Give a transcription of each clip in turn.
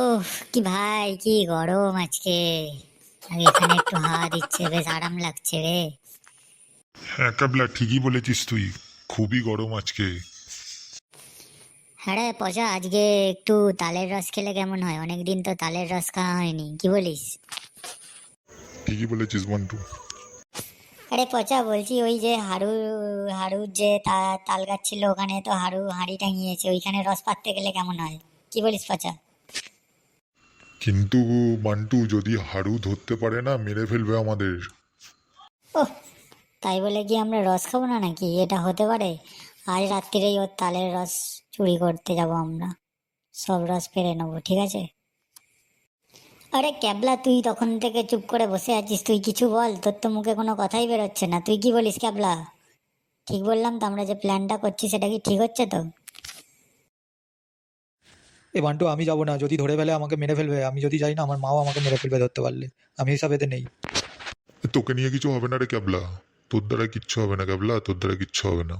ওহ কি ভাই, কি গরম আজকে। আর এখানে একটু হাওয়া দিচ্ছে, বেশ আরাম লাগছে রে। হ্যাঁ ক্যাবলা, ঠিকই বলেছিস তুই। খুবই গরম আজকে। হ্যাঁ রে পচা, আজকে একটু তালের রস খেলে কেমন হয়? অনেকদিন তো তালের রস খাওয়া হয়নি, কি বলিস? ঠিকই বলেছিস বন্টু। আরে পচা, বলছি ওই যে হাড়ু, হাড়ুর যে তাল গাছ ছিল, ওখানে তো হাড়ু হাঁড়ি টাঙিয়েছে, ওইখানে রস পাততে গেলে কেমন হয়? কি বলিস পচা? কিন্তু বান্টু, যদি হাড়ু ধরতে পারে না, মেরে ফেলবে আমাদের। ওহ, তাই বলে কি আমরা রস খাবো না নাকি? এটা হতে পারে? আজ রাত্রিরেই ওর তালের রস চুরি করতে যাব আমরা, সব রস পেরে নেবো, ঠিক আছে? আরে ক্যাবলা, তুই তখন থেকে চুপ করে বসে আছিস, তুই কিছু বল, তোর তো মুখে কোনো কথাই বেরোচ্ছে না, তুই কি বলিস ক্যাবলা? ঠিক বললাম তো? আমরা যে প্ল্যানটা করছি সেটা কি ঠিক হচ্ছে তো? এ বান্টু, আমি যাবো না। যদি ধরে ফেলে আমাকে মেরে ফেলবে। আমি যদি যাই না, আমার মাও আমাকে মেরে ফেলবে ধরতে পারলে। আমি হিসাব এতে নেই। তোকে নিয়ে কিছু হবে না রে ক্যাবলা। তোর দ্বারা কিচ্ছু হবে না ক্যাবলা, তোর দ্বারা কিচ্ছু হবে না।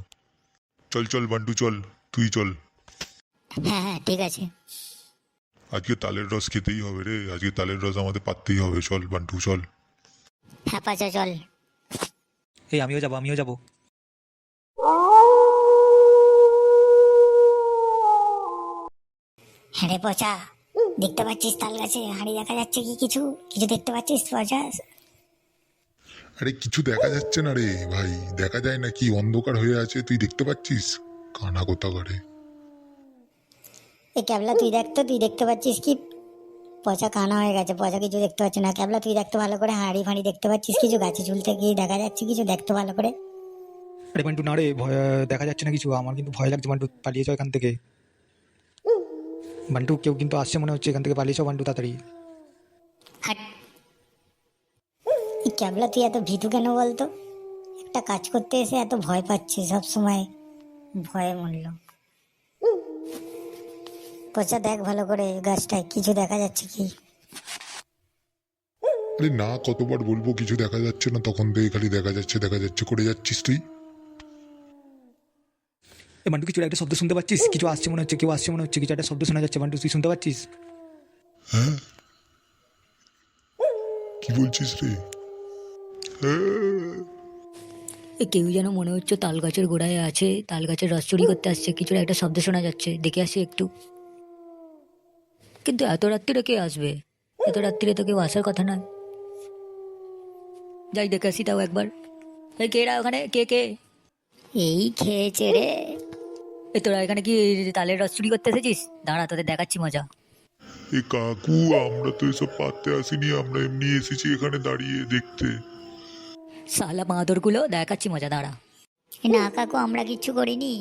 চল চল বান্টু চল, তুই চল। হ্যাঁ হ্যাঁ, ঠিক আছে। আজকে তালের রস খেতেই হবে রে, আজকে তালের রস আমাদের পাততেই হবে। চল বান্টু চল। হ্যাঁ পাচা, চল। এই আমিও যাবো, আমিও যাবো। হ্যাঁ রে পচা, দেখতে পাচ্ছিস তাল গাছে হাঁড়ি দেখা যাচ্ছে কি? কিছু কিছু দেখতে পাচ্ছিস পচা? আরে কিছু দেখা যাচ্ছে না রে ভাই, দেখা যায় না কি? অন্ধকার হয়ে আছে, তুই দেখতে পাচ্ছিস? কানা কোথাকারে। এই ক্যাবলা, তুই দেখ তো, তুই দেখতে পাচ্ছিস কি? পচা কানা হয়ে গেছে, পচা কিছু দেখতে পাচ্ছে না। ক্যাবলা, তুই দেখতে ভালো করে, হাঁড়ি ফাঁড়ি দেখতে পাচ্ছিস কিছু? গাছে ঝুলতে কি দেখা যাচ্ছে কিছু? দেখতে ভালো করে। আরে বান্টু, না রে, ভয় দেখা যাচ্ছে না কিছু। আমার কিন্তু ভয় লাগছে বান্টু, পালিয়ে যাও এখান থেকে। বান্টু, কেউ কিন্তু আসছে মনে হচ্ছে। এখান থেকে পালিয়ে যাও বান্টু, তাড়াতাড়ি। হাট! এই ক্যাবলা, তুই এত ভীতু কেন বলতো? একটা কাজ করতে এসে এত ভয় পাচ্ছিস সব সময়, ভয়ে মরল। পচা, দেখ ভালো করে গাছটায় কিছু দেখা যাচ্ছে কি? আরে না, কতবার বলবো কিছু দেখা যাচ্ছে না, তখন থেকে খালি দেখা যাচ্ছে দেখা যাচ্ছে করে যাচ্ছিস তুই। এ বান্টু, কিছু একটা শব্দ শুনতে পাচ্ছিস? কিছু আসছে মনে হচ্ছে, কেউ আসছে মনে হচ্ছে। কিছু একটা শব্দ শোনা যাচ্ছে বান্টু, তুই শুনতে পাচ্ছিস? হ্যাঁ, কি বলছিস রে? হ্যাঁ। এ কেউ যেন মনে হচ্ছে তাল গাছের গোড়ায় আছে, তাল গাছের রস চুরি করতে আসছে, কিছুর একটা শব্দ শোনা যাচ্ছে, দেখে আসি একটু। কিন্তু এত রাত্রিরে কে আসবে? এত রাত্রিরে তো কেউ আসার কথা নয়। যাই দেখে আসি তাও একবার। এই কেরা ওখানে, কে কে? এই খেয়েছে রে। এ তোরা এখানে কি তালের রস চুরি করতে এসেছিস? দাঁড়া, তোদের দেখাচ্ছি মজা। এ কাকু, আমরা তো এসব পাততে আসিনি, আমরা এমনি এসেছি এখানে দাঁড়িয়ে দেখতে। শালা বাঁদরগুলো, দেখাচ্ছি মজা, দাঁড়া। না কাকু, আমরা কিচ্ছু করিনি।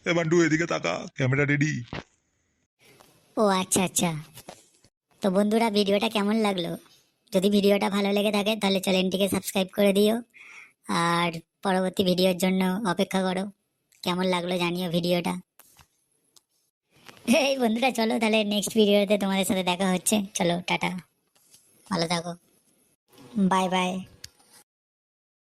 এ বান্টু, এদিকে তাকা, ক্যামেরা রেডি। ও আচ্ছা আচ্ছা। তো বন্ধুরা, ভিডিওটা কেমন লাগলো? যদি ভিডিওটা ভালো লেগে থাকে তাহলে চ্যানেলটিকে সাবস্ক্রাইব করে দিও। আর পরবর্তী ভিডিওর জন্য অপেক্ষা করো। কেমন লাগলো জানিও ভিডিওটা। এই বন্ধুরা, চলো তাহলে নেক্সট ভিডিওতে তোমাদের সাথে দেখা হচ্ছে। চলো টাটা, ভালো থাকো, বাই বাই।